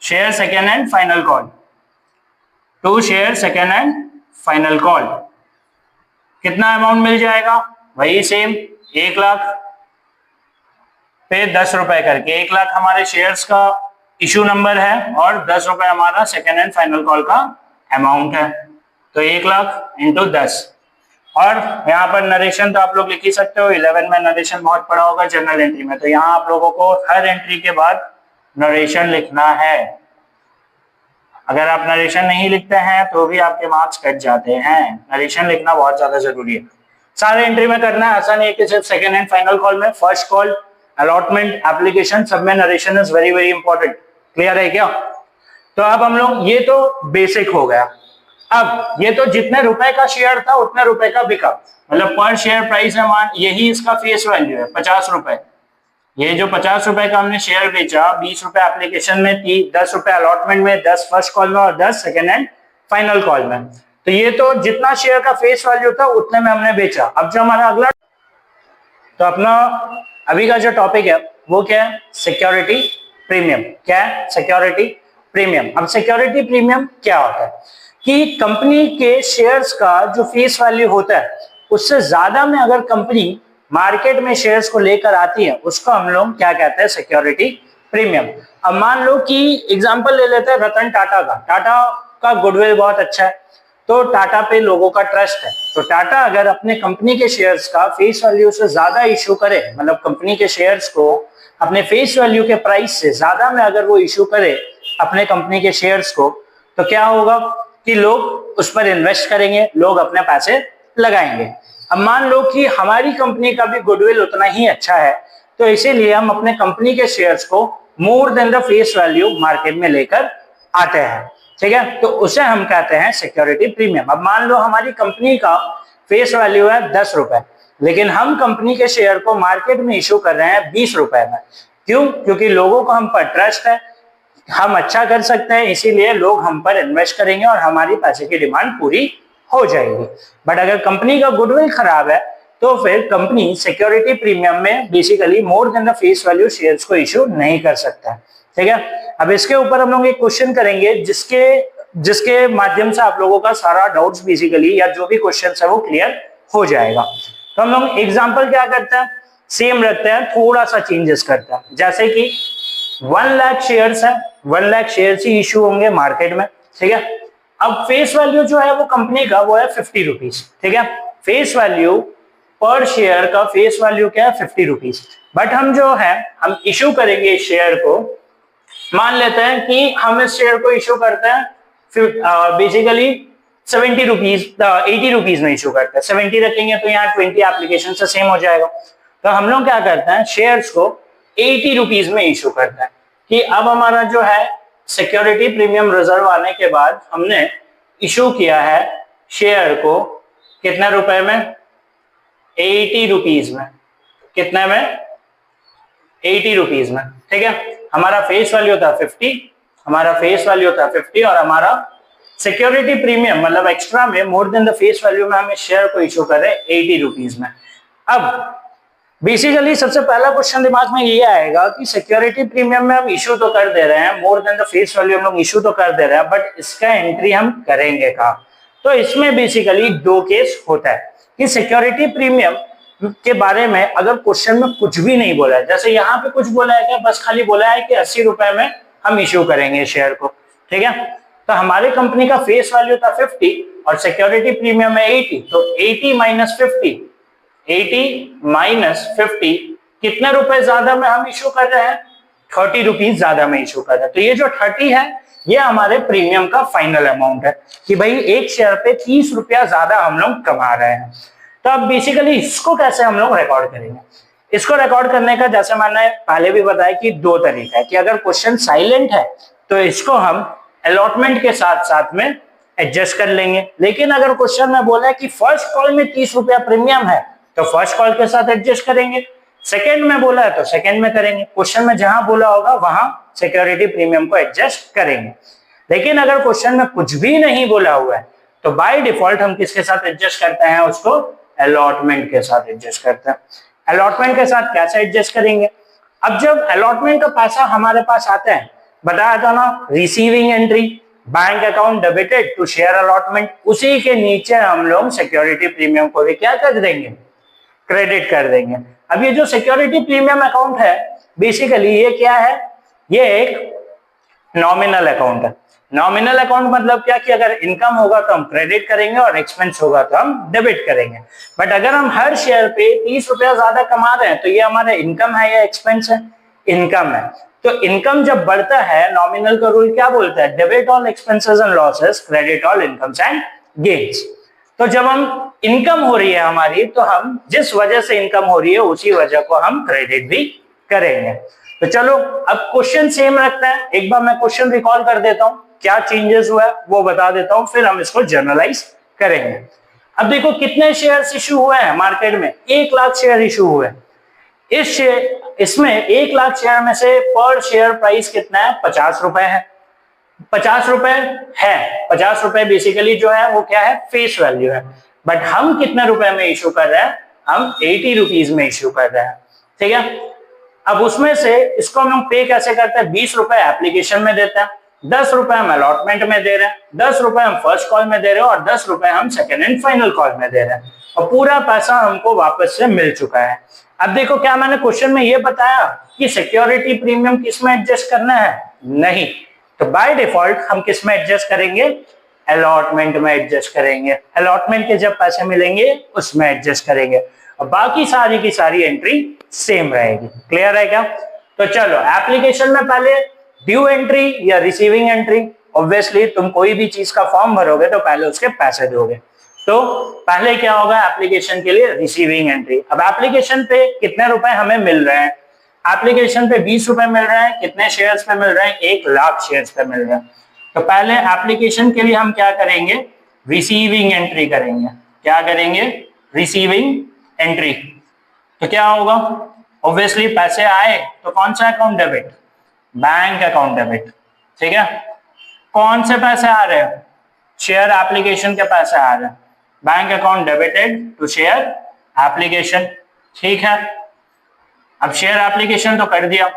share second and final call, to share second and final call. कितना अमाउंट मिल जाएगा, वही सेम 1 लाख पे 10 रुपए करके। 1 लाख हमारे शेयर्स का इशू नंबर है और 10 रुपए हमारा सेकेंड एंड फाइनल कॉल का अमाउंट है। तो 1 लाख इंटू 10। और यहाँ पर नरेशन तो आप लोग लिख ही सकते हो, 11 में नरेशन बहुत पड़ा होगा जनरल एंट्री में। तो यहाँ आप लोगों को हर एंट्री के बाद नरेशन लिखना है। अगर आप नरेशन नहीं लिखते हैं तो भी आपके मार्क्स कट जाते हैं। नरेशन लिखना बहुत ज्यादा जरूरी है। सारे एंट्री में करना है, ऐसा नहीं है कि सिर्फ सेकेंड एंड फाइनल कॉल में, फर्स्ट कॉल, अलॉटमेंट, एप्लीकेशन, सब में narration is very very important. Clear है क्या? तो अब हम लोग, ये तो बेसिक हो गया। अब ये तो जितने रुपए का शेयर था उतने रुपए का बिका, मतलब पर शेयर प्राइस है, मान यही इसका फेस वैल्यू है 50 रुपए। ये जो 50 रुपए का हमने शेयर बेचा, 20 रुपए एप्लीकेशन में, 10 रुपए अलॉटमेंट में, 10 फर्स्ट कॉल में और 10 सेकेंड एंड फाइनल कॉल में। तो ये तो जितना शेयर का फेस वैल्यू था उतने में हमने बेचा। अब जो हमारा अगला, तो अपना अभी का जो टॉपिक है वो क्या है, सिक्योरिटी प्रीमियम। क्या है, सिक्योरिटी प्रीमियम। अब सिक्योरिटी प्रीमियम क्या होता है कि कंपनी के शेयर्स का जो फेस वैल्यू होता है उससे ज्यादा में अगर कंपनी मार्केट में शेयर्स को लेकर आती है, उसको हम लोग क्या कहते हैं, सिक्योरिटी प्रीमियम। अब मान लो कि एग्जांपल ले लेते हैं रतन टाटा का। टाटा का गुडविल बहुत अच्छा है, तो टाटा पे लोगों का ट्रस्ट है। तो टाटा अगर अपने कंपनी के शेयर्स का फेस वैल्यू से ज्यादा इशू करे, मतलब कंपनी के शेयर्स को अपने फेस वैल्यू के प्राइस से ज्यादा में अगर वो इशू करे अपने कंपनी के शेयर्स को, तो क्या होगा कि लोग उस पर इन्वेस्ट करेंगे, लोग अपने पैसे लगाएंगे। अब मान लो कि हमारी कंपनी का भी गुडविल उतना ही अच्छा है, तो इसीलिए हम अपने कंपनी के शेयर्स को more than the face value market में लेकर आते हैं, ठीक है। तो उसे हम कहते हैं सिक्योरिटी प्रीमियम। अब मान लो हमारी कंपनी का फेस वैल्यू है 10 रुपए, लेकिन हम कंपनी के शेयर को मार्केट में इशू कर रहे हैं 20 रुपए में। क्यों? क्योंकि लोगों को हम पर ट्रस्ट है, हम अच्छा कर सकते हैं, इसीलिए लोग हम पर इन्वेस्ट करेंगे और हमारी पैसे की डिमांड पूरी हो जाएगी। बट अगर कंपनी का गुडविल खराब है तो फिर कंपनी सिक्योरिटी प्रीमियम में basically more than the face value shares को इशू नहीं कर सकता, ठीक है। अब इसके ऊपर हम लोग एक क्वेश्चन करेंगे जिसके माध्यम से आप लोगों का सारा डाउट्स बेसिकली या जो भी क्वेश्चन है वो क्लियर हो जाएगा। तो हम लोग एग्जाम्पल क्या करते हैं, सेम रखते हैं, थोड़ा सा चेंजेस करते हैं। जैसे कि 1 लाख शेयर्स है, 1 लाख शेयर्स ही इशू होंगे मार्केट में, ठीक है। अब फेस वैल्यू जो है वो कंपनी का वो है 50 रुपीज, ठीक है। फेस वैल्यू पर शेयर का फेस वैल्यू क्या है, 50 रुपीज। बट हम जो है हम इशू करेंगे इस शेयर को, मान लेते हैं कि हम इस शेयर को इशू करते हैं बेसिकली 70 रुपीज, 80 रुपीज में इशू करते हैं। 70 रखेंगे तो यहाँ 20 एप्लीकेशन से सेम हो जाएगा। तो हम लोग क्या करते हैं, शेयर्स को 80 रुपीज में इशू करते हैं कि अब हमारा जो है सिक्योरिटी प्रीमियम रिजर्व आने के बाद हमने इशू किया है शेयर को कितने रुपए में, 80 रुपीज में। कितने में, 80 रुपीज में, ठीक है। हमारा फेस वैल्यू था 50 हमारा फेस वैल्यू था 50 और हमारा सिक्योरिटी प्रीमियम मतलब एक्स्ट्रा में more than the face value में हमें शेयर को इशू कर रहे हैं 80 रुपीज में। अब बेसिकली सबसे पहला क्वेश्चन दिमाग में ये आएगा कि सिक्योरिटी प्रीमियम में हम इशू तो कर दे रहे हैं, more than the face value हम लोग इशू तो कर दे रहे हैं, बट इसका एंट्री हम करेंगे कहाँ? तो इसमें बेसिकली दो केस होता है कि सिक्योरिटी प्रीमियम के बारे में अगर क्वेश्चन में कुछ भी नहीं बोला है, जैसे यहाँ पे कुछ बोला है क्या, बस खाली बोला है कि 80 रुपए में हम इश्यू करेंगे शेयर को, ठीक है। तो हमारी कंपनी का फेस वैल्यू था 50 और सिक्योरिटी प्रीमियम है 80, तो 80 माइनस 50, 80 माइनस 50 कितने रुपए ज्यादा में हम इश्यू कर रहे हैं? 30 रुपीज ज्यादा में इश्यू कर रहे हैं। तो ये जो 30 है ये हमारे प्रीमियम का फाइनल अमाउंट है कि भाई एक शेयर पे 30 रुपया ज्यादा हम लोग कमा रहे हैं। तो अब बेसिकली इसको कैसे हम लोग रिकॉर्ड करेंगे? इसको रिकॉर्ड करने का जैसे मैंने पहले भी बताया कि दो तरीका है कि अगर क्वेश्चन साइलेंट है तो इसको हम अलॉटमेंट के साथ साथ में एडजस्ट कर लेंगे, लेकिन अगर क्वेश्चन में बोला है कि फर्स्ट कॉल में 30 रुपया प्रीमियम है तो फर्स्ट कॉल के साथ एडजस्ट करेंगे, सेकंड में बोला है तो सेकंड में करेंगे, क्वेश्चन में जहां बोला होगा वहां सिक्योरिटी प्रीमियम को एडजस्ट करेंगे। लेकिन अगर क्वेश्चन में कुछ भी नहीं बोला हुआ है तो बाय डिफॉल्ट हम किसके साथ एडजस्ट करते हैं? उसको अलॉटमेंट के साथ एडजस्ट करते हैं। अलॉटमेंट के साथ कैसे एडजस्ट करेंगे? अब जब अलॉटमेंट का पैसा हमारे पास आता है, बताया था ना receiving entry bank account debited to share allotment, उसी के नीचे हम लोग सिक्योरिटी प्रीमियम को भी क्या कर देंगे? क्रेडिट कर देंगे। अब ये जो सिक्योरिटी प्रीमियम अकाउंट है बेसिकली ये क्या है? ये एक नॉमिनल अकाउंट है। नॉमिनल अकाउंट मतलब क्या कि अगर इनकम होगा तो हम क्रेडिट करेंगे और एक्सपेंस होगा तो हम डेबिट करेंगे। बट अगर हम हर शेयर पे 30 रुपया ज्यादा कमा रहे हैं तो ये हमारा इनकम है या एक्सपेंस है? इनकम है। तो इनकम जब बढ़ता है, नॉमिनल का रूल क्या बोलता है? Debit all expenses and losses, credit all incomes and gains. तो जब हम इनकम हो रही है हमारी तो हम जिस वजह से इनकम हो रही है उसी वजह को हम क्रेडिट भी करेंगे। तो चलो अब क्वेश्चन सेम रखते हैं, एक बार मैं क्वेश्चन रिकॉल कर देता हूं, क्या चेंजेस हुआ है वो बता देता हूं, फिर हम इसको जनरलाइज करेंगे। अब देखो कितने शेयर्स इशू हुए हैं मार्केट में? 1 लाख शेयर इशू हुए हैं। इसमें 1 लाख शेयर में से पर शेयर प्राइस कितना है? 50 रुपए है। 50 रुपए है, 50 रुपए बेसिकली जो है वो क्या है? फेस वैल्यू है। बट हम कितने रुपए में इशू कर रहे हैं? हम 80 रुपीज में इशू कर रहे हैं, ठीक है। अब उसमें से इसको हम पे कैसे करते हैं? 20 रुपए एप्लीकेशन में देते हैं, 10 रुपए हम अलॉटमेंट में दे रहे हैं, 10 रुपए हम फर्स्ट कॉल में दे रहे हैं और 10 रुपए हम सेकेंड एंड फाइनल कॉल में दे रहे हैं, और पूरा पैसा हमको वापस से मिल चुका है। अब देखो क्या मैंने क्वेश्चन में ये बताया कि सिक्योरिटी प्रीमियम किस में एडजस्ट करना है? नहीं। तो बाय डिफॉल्ट हम किस में एडजस्ट करेंगे? अलॉटमेंट में एडजस्ट करेंगे। अलॉटमेंट के जब पैसे मिलेंगे उसमें एडजस्ट करेंगे और बाकी सारी की सारी एंट्री सेम रहेगी। क्लियर है क्या? तो चलो एप्लीकेशन में पहले ड्यू एंट्री या रिसीविंग एंट्री, ऑब्वियसली तुम कोई भी चीज का फॉर्म भरोगे तो पहले उसके पैसे दोगे, तो पहले क्या होगा? एप्लीकेशन के लिए रिसीविंग एंट्री। अब एप्लीकेशन पे कितने रुपए हमें मिल रहे हैं? एप्लीकेशन पे 20 रुपए मिल रहे हैं। कितने शेयर्स पे मिल रहे हैं? 1 लाख शेयर्स पे मिल रहे हैं। तो पहले एप्लीकेशन के लिए हम क्या करेंगे? रिसीविंग एंट्री करेंगे। क्या करेंगे? Receiving entry. तो क्या होगा? ऑब्वियसली पैसे आए तो कौन सा account debit? Bank account debit, ठीक है। कौन से पैसे आ रहे हैं? शेयर एप्लीकेशन के पैसे आ रहे हैं। Bank account debited to share application, ठीक है। अब शेयर एप्लीकेशन तो कर दिया।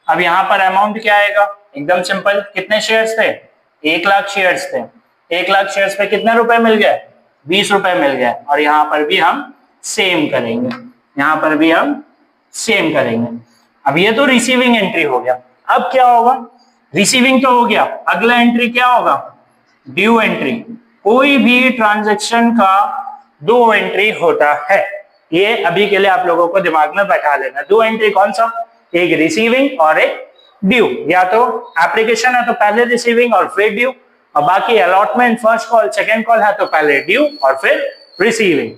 अब यहां पर अमाउंट क्या आएगा? एकदम सिंपल, कितने शेयर्स थे? 1 लाख शेयर्स थे। 1 लाख शेयर्स पे कितने रुपए मिल गए? 20 रुपए मिल गए। और यहां पर भी हम सेम करेंगे, यहां पर भी हम सेम करेंगे। अब ये तो रिसीविंग एंट्री हो गया। अब क्या होगा? रिसीविंग तो हो गया, अगला एंट्री क्या होगा? Due entry. कोई भी ट्रांजैक्शन का 2 एंट्री होता है, ये अभी के लिए आप लोगों को दिमाग में बैठा लेना। 2 एंट्री कौन सा? एक रिसीविंग और एक ड्यू। या तो एप्लीकेशन है तो पहले रिसीविंग और फिर ड्यू, और बाकी allotment first call second call है तो पहले ड्यू और फिर रिसीविंग।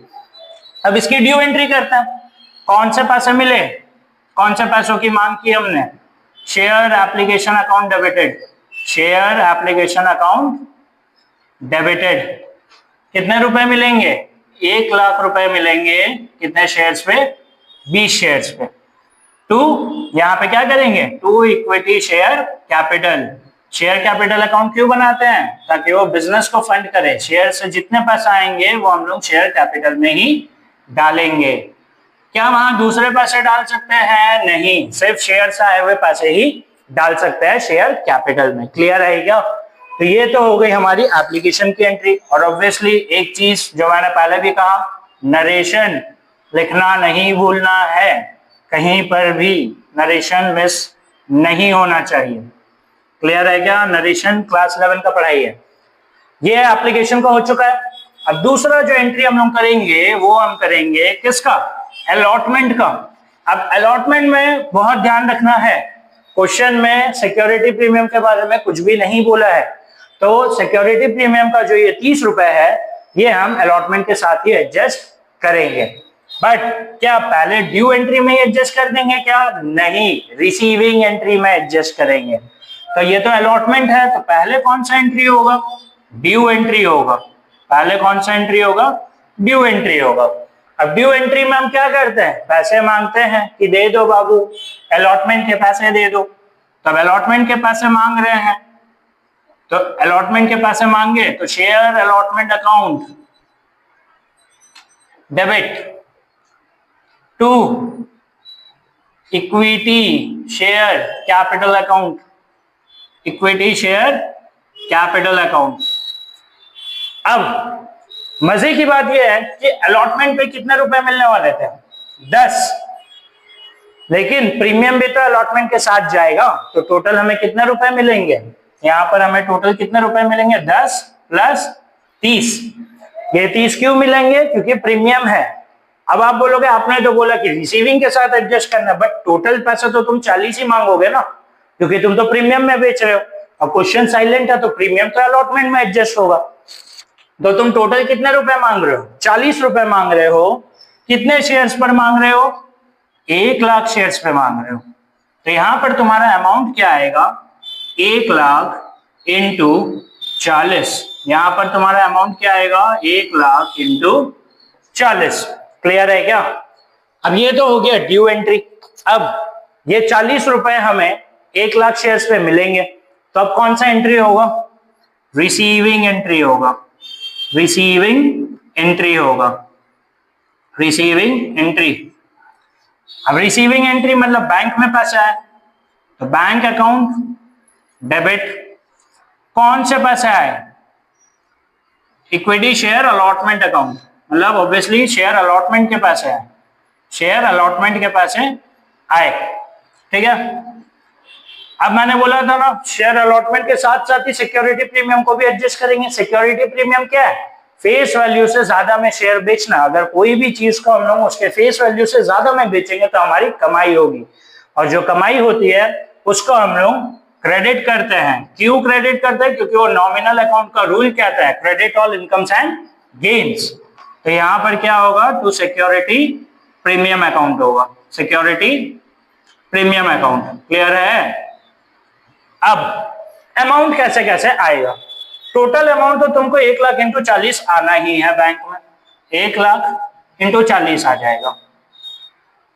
अब इसकी ड्यू एंट्री करते हैं। कौन से पैसे मिले? कौन से पैसों की मांग की हमने? Share application account debited. Share application account debited. कितने रुपए मिलेंगे? 1 लाख रुपए मिलेंगे। कितने शेयर्स पे? 20 शेयर्स पे। टू, यहां पे क्या करेंगे? To equity share capital. Share capital account क्यों बनाते हैं? ताकि वो बिजनेस को फंड करे। शेयर से जितने पैसे आएंगे वो हम लोग शेयर कैपिटल में ही डालेंगे। क्या वहां दूसरे पैसे डाल सकते हैं? नहीं, सिर्फ शेयर से आए हुए पैसे ही डाल सकते हैं शेयर कैपिटल में। क्लियर है क्या? तो ये तो हो गई हमारी एप्लीकेशन की एंट्री। और ऑब्वियसली एक चीज जो मैंने पहले भी कहा, नरेशन लिखना नहीं भूलना है, कहीं पर भी नरेशन मिस नहीं होना चाहिए। क्लियर है क्या? नरेशन क्लास 11 का पढ़ाई है। ये एप्लीकेशन का हो चुका है। अब दूसरा जो एंट्री हम लोग करेंगे वो हम करेंगे किसका? अलॉटमेंट का। अब अलॉटमेंट में बहुत ध्यान रखना है, क्वेश्चन में सिक्योरिटी प्रीमियम के बारे में कुछ भी नहीं बोला है। तो सिक्योरिटी प्रीमियम का जो ये 30 रुपए है ये हम अलॉटमेंट के साथ ही एडजस्ट करेंगे। बट क्या पहले ड्यू एंट्री में एडजस्ट कर देंगे क्या? नहीं, रिसीविंग एंट्री में एडजस्ट करेंगे। तो ये तो अलॉटमेंट है, तो पहले कौन सा एंट्री होगा? ड्यू एंट्री होगा। पहले कौन सा एंट्री होगा? ड्यू एंट्री होगा। अब ड्यू एंट्री में हम क्या करते हैं? पैसे मांगते हैं कि दे दो बाबू, अलॉटमेंट के पैसे दे दो। तब अलॉटमेंट के पैसे मांग रहे हैं, तो अलॉटमेंट के पैसे मांगे तो share allotment account debit to equity share capital account, equity share capital account. अब मजे की बात यह है कि अलॉटमेंट पे कितने रुपए मिलने वाले थे? 10। लेकिन प्रीमियम भी तो अलॉटमेंट के साथ जाएगा, तो टोटल हमें कितने रुपए मिलेंगे? यहां पर हमें टोटल कितने रुपए मिलेंगे? 10 प्लस 30। ये 30 क्यों मिलेंगे? क्योंकि प्रीमियम है। अब आप बोलोगे आपने तो बोला कि रिसीविंग के साथ एडजस्ट करना, बट टोटल पैसा तो तुम 40 ही मांगोगे ना, क्योंकि तुम तो प्रीमियम में बेच रहे हो। अब क्वेश्चन साइलेंट है तो प्रीमियम तो अलॉटमेंट में एडजस्ट होगा। तो तुम टोटल कितने रुपए मांग रहे हो? 40 रुपए मांग रहे हो। कितने शेयर्स पर मांग रहे हो? 1 लाख शेयर्स पे मांग रहे हो। तो यहां पर तुम्हारा अमाउंट क्या आएगा? 1 लाख इंटू 40। यहां पर तुम्हारा अमाउंट क्या आएगा? 1 लाख इंटू 40। क्लियर है क्या? अब ये तो हो गया ड्यू एंट्री। अब ये 40 रुपए हमें 1 लाख शेयर्स पे मिलेंगे, तो अब कौन सा एंट्री होगा? रिसीविंग एंट्री होगा। रिसीविंग एंट्री होगा। Receiving entry. अब रिसीविंग एंट्री मतलब बैंक में पैसा है, तो बैंक अकाउंट डेबिट। कौन से पैसे आए? इक्विटी शेयर अलॉटमेंट अकाउंट, मतलब ऑब्वियसली शेयर अलॉटमेंट के पैसे आए। शेयर अलॉटमेंट के पैसे आए, ठीक है। अब मैंने बोला था ना, शेयर अलॉटमेंट के साथ साथ ही सिक्योरिटी प्रीमियम को भी एडजस्ट करेंगे। सिक्योरिटी प्रीमियम क्या है? फेस वैल्यू से ज्यादा में शेयर बेचना। अगर कोई भी चीज को हम लोग उसके फेस वैल्यू से ज्यादा में बेचेंगे तो हमारी कमाई होगी, और जो कमाई होती है उसको हम लोग क्रेडिट करते हैं। क्यों क्रेडिट करते हैं? क्योंकि वो नॉमिनल अकाउंट का रूल कहता है credit all incomes and gains. तो यहां पर क्या होगा? टू सिक्योरिटी प्रीमियम अकाउंट होगा। Security premium account. क्लियर है? अब अमाउंट कैसे कैसे आएगा? टोटल अमाउंट तो तुमको 1 लाख इंटू 40 आना ही है बैंक में। 1 लाख इंटू 40 आ जाएगा।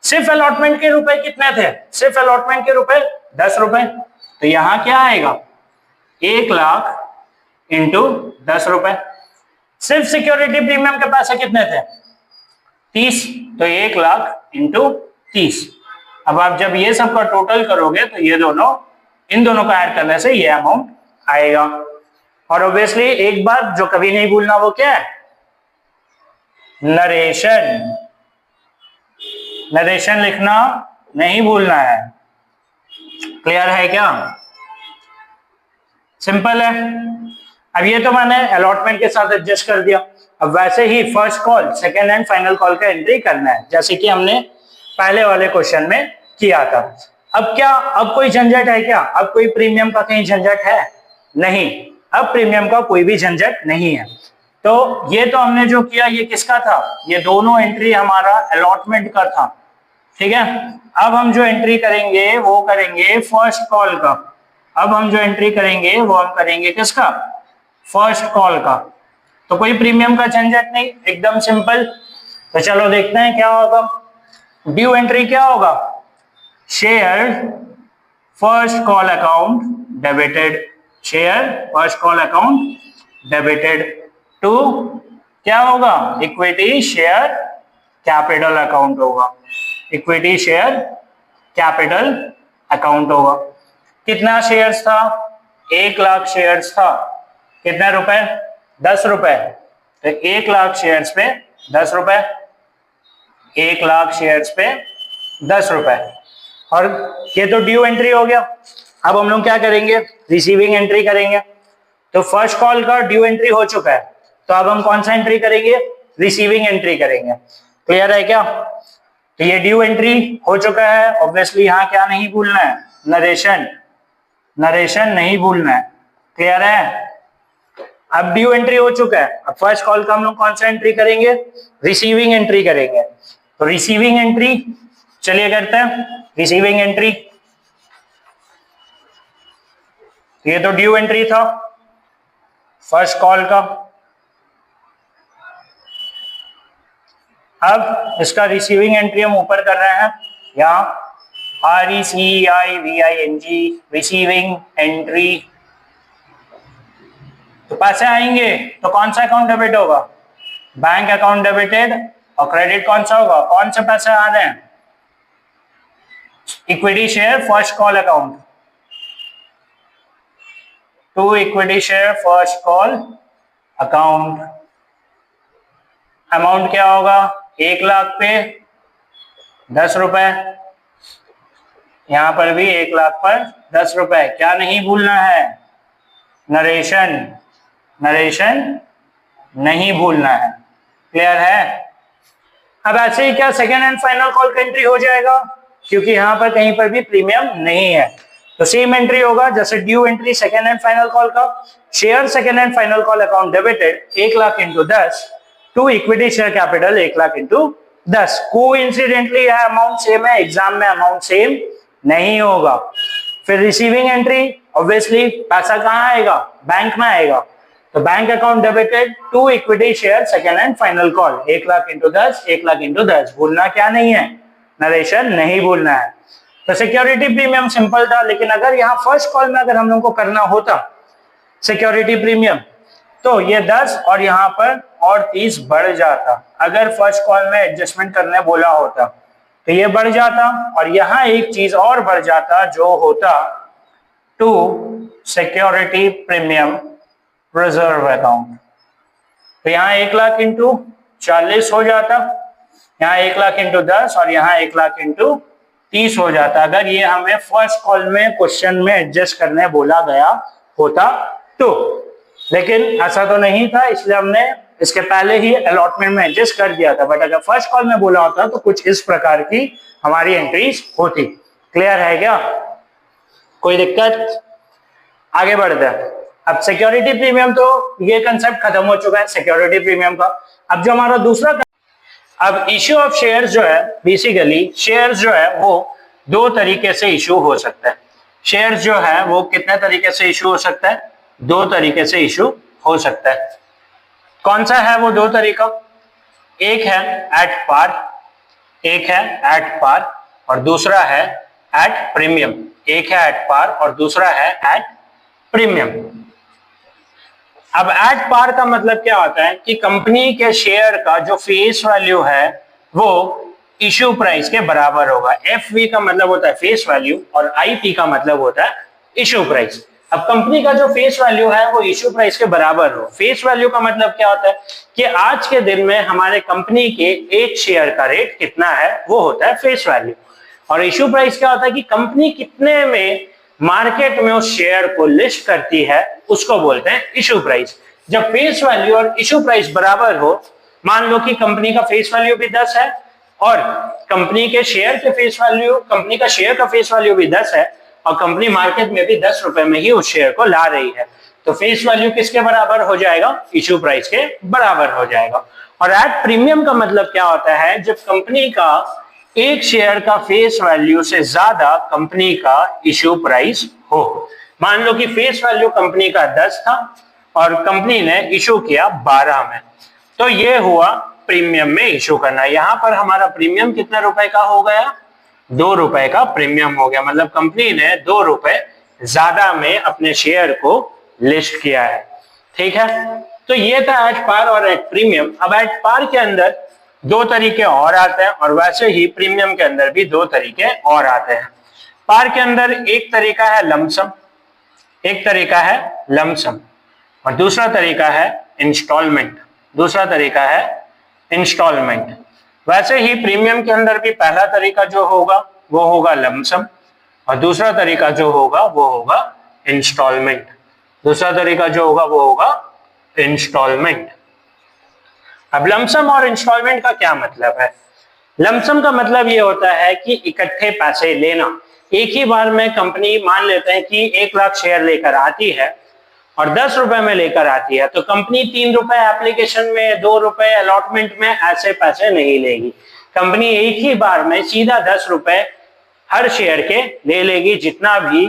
सिर्फ अलॉटमेंट के रुपए कितने थे? सिर्फ अलॉटमेंट के रुपए 10 रुपए। तो यहां क्या आएगा? 1 लाख इंटू 10 रुपए। सिर्फ सिक्योरिटी प्रीमियम के पैसे कितने थे? 30। तो 1 लाख इंटू 30। अब आप जब ये सब का टोटल करोगे तो ये दोनों, इन दोनों को ऐड करने से ये अमाउंट आएगा। और ऑब्वियसली एक बात जो कभी नहीं भूलना, वो क्या है? नरेशन। नरेशन लिखना नहीं भूलना है। क्लियर है क्या? सिंपल है। अब ये तो मैंने अलॉटमेंट के साथ एडजस्ट कर दिया। अब वैसे ही first call, second and final call का एंट्री करना है, जैसे कि हमने पहले वाले क्वेश्चन में किया था। अब क्या, अब कोई झंझट है क्या? अब कोई प्रीमियम का कहीं झंझट है? नहीं, अब प्रीमियम का कोई भी झंझट नहीं है। तो ये तो हमने जो किया ये किसका था? ये दोनों एंट्री हमारा अलॉटमेंट का था, ठीक है। अब हम जो एंट्री करेंगे वो करेंगे फर्स्ट कॉल का। अब हम जो एंट्री करेंगे वो हम करेंगे किसका? फर्स्ट कॉल का। तो कोई प्रीमियम का झंझट नहीं, एकदम सिंपल। तो चलो देखते हैं क्या होगा। ड्यू एंट्री क्या होगा? Share first call account debited. Share first call account debited to क्या होगा, इक्विटी शेयर कैपिटल अकाउंट होगा, इक्विटी शेयर कैपिटल अकाउंट होगा। कितना शेयर्स था, 1,00,000 शेयर्स था, कितने रुपए, 10 रुपए, तो 1,00,000 शेयर्स पे 10 रुपए, 1,00,000 शेयर्स पे 10 रुपए। और ये तो ड्यू एंट्री हो गया। अब हम लोग क्या करेंगे, रिसीविंग एंट्री करेंगे। तो फर्स्ट कॉल का ड्यू एंट्री हो चुका है, तो अब हम कौन सा एंट्री करेंगे, रिसीविंग एंट्री करेंगे। क्लियर है क्या? तो ये ड्यू एंट्री हो चुका है, ऑब्वियसली यहाँ क्या नहीं भूलना है, नरेशन, नरेशन नहीं भूलना है। क्लियर है? अब ड्यू एंट्री हो चुका है, अब फर्स्ट कॉल का हम लोग कौन सा एंट्री करेंगे, रिसीविंग एंट्री करेंगे। तो रिसीविंग एंट्री चलिए करते हैं, रिसीविंग एंट्री। ये तो ड्यू एंट्री था फर्स्ट कॉल का। अब इसका रिसीविंग एंट्री हम ऊपर कर रहे हैं, यहाँ RECEIVING, रिसीविंग एंट्री। तो पैसे आएंगे तो कौन सा अकाउंट डेबिट होगा, बैंक अकाउंट डेबिटेड, और क्रेडिट कौन सा होगा, कौन से पैसे आ रहे हैं, equity share first call account, to equity share first call account. Amount क्या होगा, 1,00,000 पे 10 रुपए, यहां पर भी 1,00,000 पर 10 रुपए। क्या नहीं भूलना है, नरेशन, नरेशन नहीं भूलना है। क्लियर है? अब ऐसे ही क्या सेकेंड एंड फाइनल कॉल का एंट्री हो जाएगा, क्योंकि यहां पर कहीं पर भी प्रीमियम नहीं है, तो सेम एंट्री होगा जैसे due entry second and final call का। Share second and final call account debited 1,00,000 into 10 to equity share capital 1,00,000 into 10। Coincidentally है अमाउंट सेम है, एग्जाम में अमाउंट सेम नहीं होगा। फिर रिसीविंग एंट्री, ऑब्वियसली पैसा कहाँ आएगा, बैंक में आएगा, तो bank account debited to equity share second and final call 1,00,000 into 10, 1,00,000 into 10। भूलना क्या नहीं है, नरेशन नहीं भूलना है। तो सिक्योरिटी प्रीमियम सिंपल था, लेकिन अगर यहाँ फर्स्ट कॉल में अगर हम लोग को करना होता सिक्योरिटी प्रीमियम, तो ये 10 और यहाँ पर और 30 बढ़ जाता। अगर फर्स्ट कॉल में एडजस्टमेंट करने बोला होता तो ये बढ़ जाता, और यहाँ एक चीज और बढ़ जाता जो होता to security premium reserve account. तो यहाँ 1,00,000 इंटू 40 हो जाता, यहाँ 1,00,000 इंटू 10 और यहाँ 1,00,000 इंटू 30 हो जाता, अगर ये हमें फर्स्ट कॉल में क्वेश्चन में एडजस्ट करने बोला गया होता तो। लेकिन ऐसा तो नहीं था, इसलिए हमने इसके पहले ही अलॉटमेंट में एडजस्ट कर दिया था। बट अगर फर्स्ट कॉल में बोला होता तो कुछ इस प्रकार की हमारी एंट्रीज होती। क्लियर है क्या, कोई दिक्कत? आगे बढ़ते हैं। अब सिक्योरिटी प्रीमियम, तो ये कंसेप्ट खत्म हो चुका है सिक्योरिटी प्रीमियम का। अब जो हमारा दूसरा, अब इश्यू ऑफ शेयर्स जो है, बेसिकली शेयर्स जो है वो दो तरीके से इश्यू हो सकता है। शेयर्स जो है वो कितने तरीके से इश्यू हो सकता है, दो तरीके से इश्यू हो सकता है। कौन सा है वो दो तरीका, एक है एट पार, एक है एट पार और दूसरा है एट प्रीमियम। एक है एट पार और दूसरा है एट प्रीमियम। अब एट पार का मतलब क्या होता है कि कंपनी के शेयर का जो फेस वैल्यू है वो इश्यू प्राइस के बराबर होगा। एफवी का मतलब होता है फेस वैल्यू और आईपी का मतलब होता है इश्यू प्राइस। अब कंपनी का जो फेस वैल्यू है वो इश्यू प्राइस के बराबर हो। फेस वैल्यू का मतलब क्या होता है कि आज के दिन में हमारे कंपनी के एक शेयर का रेट कितना है, वो होता है फेस वैल्यू। और इश्यू प्राइस क्या होता है कि कंपनी कितने में मार्केट में उस शेयर को लिस्ट करती है, उसको बोलते हैं इश्यू प्राइस। जब फेस वैल्यू और इश्यू प्राइस बराबर हो, मान लो कि कंपनी का फेस वैल्यू भी 10 है और कंपनी के शेयर के फेस वैल्यू, कंपनी का शेयर का फेस वैल्यू भी 10 है और कंपनी मार्केट में भी 10 रुपए में ही उस शेयर को ला रही है, तो फेस वैल्यू किसके बराबर हो जाएगा, इश्यू प्राइस के बराबर हो जाएगा। और एट प्रीमियम का मतलब क्या होता है, जब कंपनी का एक शेयर का फेस वैल्यू से ज्यादा कंपनी का इश्यू प्राइस हो। मान लो कि फेस वैल्यू कंपनी का 10 था और कंपनी ने इश्यू किया 12 में, तो ये हुआ प्रीमियम में इश्यू करना। यहां पर हमारा प्रीमियम कितने रुपए का हो गया, 2 रुपए का प्रीमियम हो गया। मतलब कंपनी ने 2 रुपए ज्यादा में अपने शेयर को लिस्ट किया है। ठीक है, तो ये था एट पार और एट प्रीमियम। अब एट पार के अंदर दो तरीके और आते हैं और वैसे ही प्रीमियम के अंदर भी दो तरीके और आते हैं। पार के अंदर एक तरीका है लमसम, एक तरीका है लमसम और दूसरा तरीका है इंस्टॉलमेंट, दूसरा तरीका है इंस्टॉलमेंट। वैसे ही प्रीमियम के अंदर भी पहला तरीका जो होगा वो होगा लमसम और दूसरा तरीका जो होगा वो होगा इंस्टॉलमेंट, दूसरा तरीका जो होगा वो होगा इंस्टॉलमेंट। अब लमसम और इंस्टॉलमेंट का क्या मतलब है? लमसम का मतलब ये होता है कि इकट्ठे पैसे लेना। एक ही बार में कंपनी मान लेते हैं कि 1 लाख शेयर लेकर आती है और 10 रुपए में लेकर आती है, तो कंपनी 3 रुपए एप्लीकेशन में, 2 रुपए अलॉटमेंट में ऐसे पैसे नहीं लेगी। कंपनी एक ही बार में सीधा 10 रुपए हर शेयर के ले लेगी, जितना भी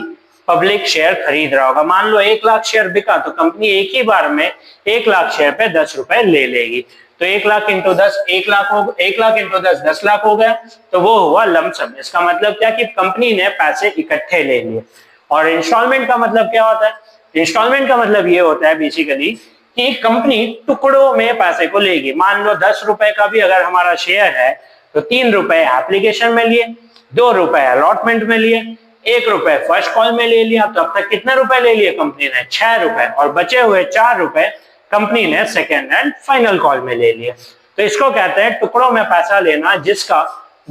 पब्लिक शेयर खरीद रहा होगा। मान लो 1 लाख शेयर बिका तो कंपनी एक ही बार में 1 लाख शेयर पे 10 रुपए ले लेगी। तो 1 लाख इंटू 10 1 लाख हो, 1 लाख इंटू 10 10 लाख हो गया, तो वो हुआ लमसम। इसका मतलब क्या कि कंपनी ने पैसे इकट्ठे ले लिए। और इंस्टॉलमेंट का मतलब क्या होता है? इंस्टॉलमेंट का मतलब ये होता है बेसिकली कि कंपनी टुकड़ों में पैसे को लेगी। मान लो 10 रुपए का भी अगर हमारा शेयर है तो 3 रुपए एप्लीकेशन में लिए, 2 रुपए अलॉटमेंट में लिए, 1 रुपए फर्स्ट कॉल में ले लिया। तो अब तक कितने रुपए ले लिए कंपनी ने? 6 रुपए, और बचे हुए 4 रुपए कंपनी ने सेकेंड एंड फाइनल कॉल में ले लिए। तो इसको कहते हैं टुकड़ों में पैसा लेना, जिसका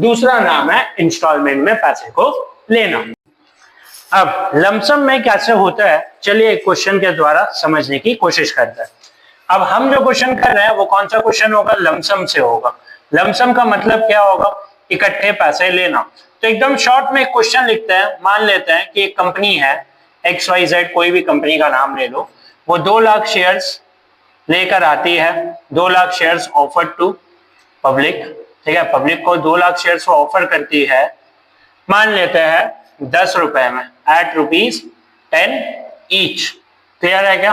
दूसरा नाम है इंस्टॉलमेंट में पैसे को लेना। अब लमसम में कैसे होता है, चलिए एक क्वेश्चन के द्वारा समझने की कोशिश करते हैं। अब हम जो क्वेश्चन कर रहे हैं वो कौन सा क्वेश्चन होगा? लमसम से होगा। लमसम का मतलब क्या होगा? इकट्ठे पैसे लेना। तो एकदम शॉर्ट में एक क्वेश्चन लिखते हैं। मान लेते हैं कि एक कंपनी है XYZ, कोई भी कंपनी का नाम ले लो, वो 2 लाख शेयर्स लेकर आती है। 2 lakh shares offer to public, ठीक है, पब्लिक को 2 लाख शेयर्स को ऑफर करती है, मान लेते हैं 10 रुपए में, एट ₹10 ईच। क्लियर है क्या?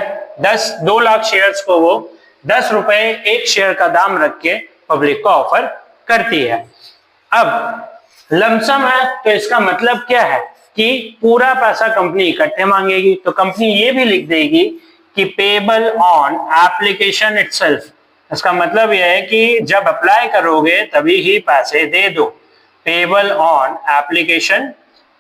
2 लाख शेयर्स को वो 10 रुपए एक शेयर का दाम रख के पब्लिक को ऑफर करती है। अब लमसम है तो इसका मतलब क्या है कि पूरा पैसा कंपनी इकट्ठे मांगेगी। तो कंपनी ये भी लिख देगी कि पेबल ऑन एप्लीकेशन इटसेल्फ। इसका मतलब यह है कि जब अप्लाई करोगे तभी ही पैसे दे दो। Payable on application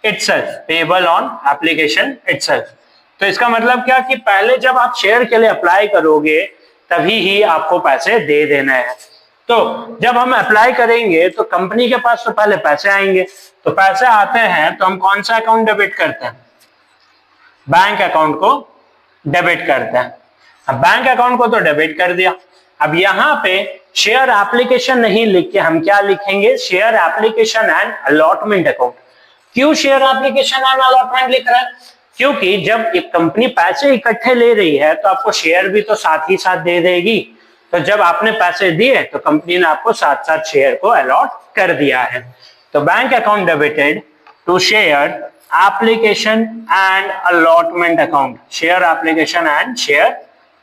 itself, payable on application itself. तो इसका मतलब क्या कि पहले जब आप शेयर के लिए अप्लाई करोगे तभी ही आपको पैसे दे देना है। तो जब हम अप्लाई करेंगे तो कंपनी के पास तो पहले पैसे आएंगे, तो पैसे आते हैं तो हम कौन सा अकाउंट डेबिट करते हैं? बैंक अकाउंट को डेबिट करते हैं। अब बैंक अकाउंट को तो डेबिट कर दिया, अब यहाँ पे शेयर एप्लीकेशन नहीं लिख के हम क्या लिखेंगे? Share application and allotment account. क्यों शेयर एप्लीकेशन एंड अलॉटमेंट लिख रहा है? क्योंकि जब एक कंपनी पैसे इकट्ठे ले रही है तो आपको शेयर भी तो साथ ही साथ दे देगी। तो जब आपने पैसे दिए तो कंपनी ने आपको साथ साथ शेयर को अलॉट कर दिया है। तो bank account debited to share application and allotment account, share application and share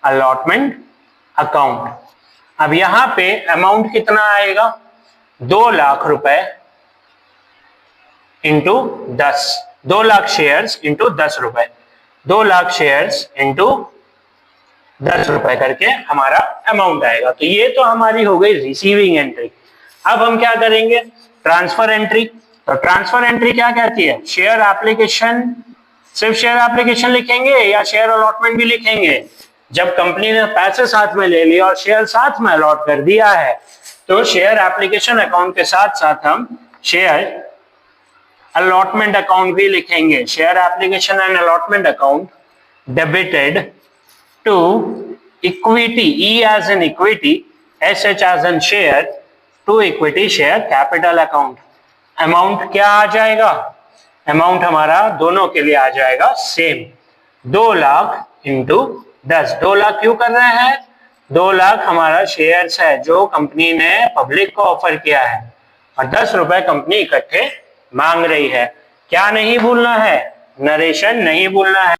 allotment account. अब यहां पे अमाउंट कितना आएगा? 2 लाख रुपए इंटू 10, 2 लाख शेयर्स इंटू 10 रुपए, 2 लाख शेयर्स इंटू 10 रुपए करके हमारा अमाउंट आएगा। तो ये तो हमारी हो गई रिसीविंग एंट्री। अब हम क्या करेंगे? Transfer entry. तो ट्रांसफर एंट्री क्या कहती है? शेयर एप्लीकेशन, सिर्फ शेयर एप्लीकेशन लिखेंगे या शेयर अलॉटमेंट भी लिखेंगे? जब कंपनी ने पैसे साथ में ले लिए और शेयर साथ में अलॉट कर दिया है तो शेयर एप्लीकेशन अकाउंट के साथ साथ हम शेयर अलॉटमेंट अकाउंट भी लिखेंगे। Share application and allotment account debited to equity, E as in equity, SH as in share, to equity share capital account। Amount क्या आ जाएगा? अमाउंट हमारा दोनों के लिए आ जाएगा सेम, 2 लाख इंटू 10। 2 लाख क्यों कर रहे हैं? 2 लाख हमारा शेयर्स है जो कंपनी ने पब्लिक को ऑफर किया है और 10 रुपए कंपनी इकट्ठे मांग रही है। क्या नहीं भूलना है? नरेशन नहीं भूलना है।